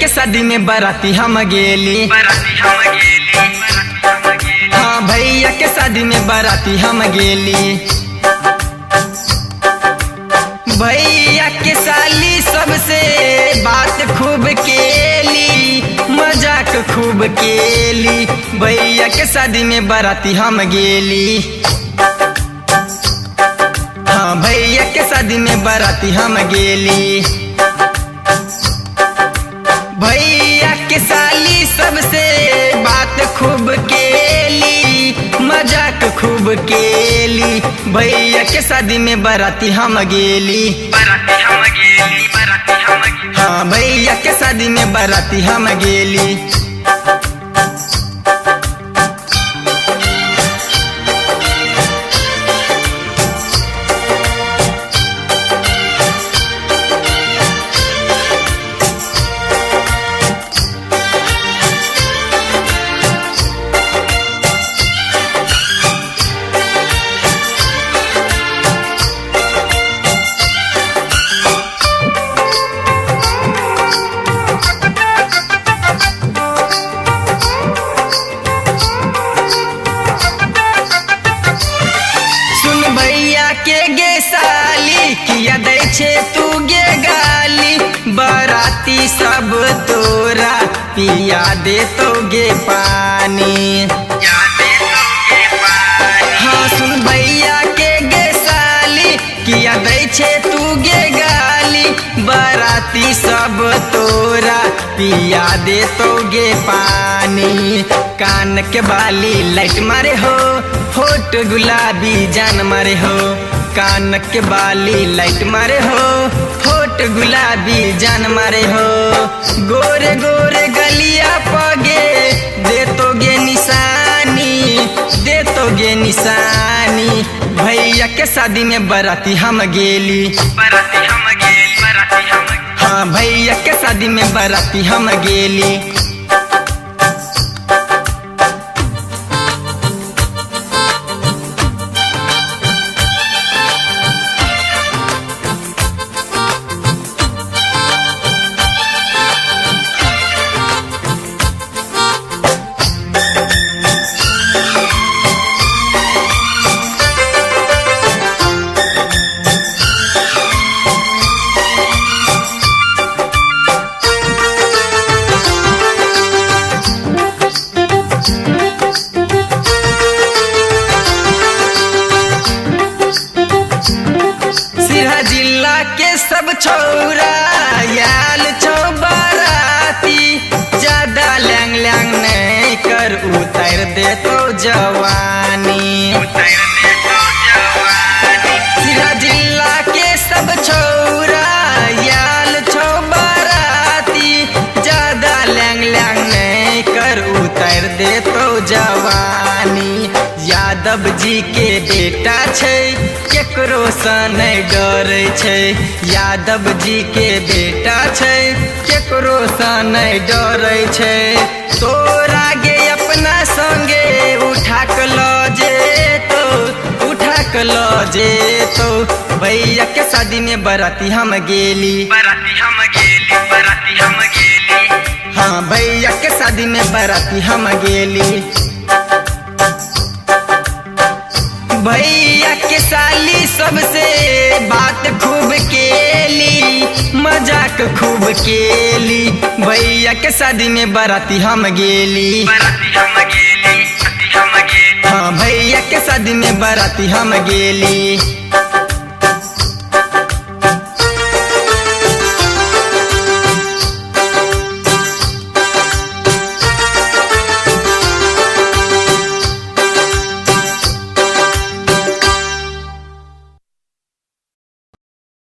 शादी में बाराती हम गेली। हाँ भैया के शादी में बाराती हम गेली। भैया के साली सबसे बात खूब केली, मजाक खूब केली। भैया के शादी में बाराती हम गेली। हाँ भैया के शादी में बाराती हम गेली। भैया के साली सबसे बात खूब केली, मजाक खूब केली। भैया के शादी में बाराती हम गेली। हाँ भैया के शादी में बाराती हम गेली। के गे साली किया दै छे तू गे गाली, बाराती सब तोरा पिया दे तो गे पानी। हाँ सुन भैया के गे साली किया दै छे तू गे गाली, बाराती सब तोरा पिया दे तो गे पानी। कान के बाली लाइट मारे हो, होठ गुलाबी जान मारे हो। कान के बाली लाइट मारे हो, होठ गुलाबी जान मारे हो। गोरे गोरे गलिया पगे दे तो गे निशानी, दे तो गे निशानी। भैया के शादी में बाराती हम गेली। हाँ भैया के शादी में बाराती हम गेली। जिला के सब छौरा याल छौ बाराती, ज्यादा लैंग लैंग नहीं कर उतार दे तो जवानी। सिरा जिला के सब छौरा याल छौ बाराती, ज्यादा लैंग लैंग नहीं कर उतार दे तो जवानी। यादव जी के बेटा छै केकरो सँ नहीं डरै छै। यादव जी के बेटा छै केकरो सँ नहीं डरै छै। तोरा गे अपना संगे उठा के लो जेतो, उठा के लो जेतो। भैया के शादी में बाराती हम गेली। हाँ भैया के शादी में बाराती हम गेली। भैया के साली सबसे बात खूब केली, मजाक खूब केली। भैया के शादी में बाराती हम गेली। हाँ भैया के शादी में बाराती हम गेली।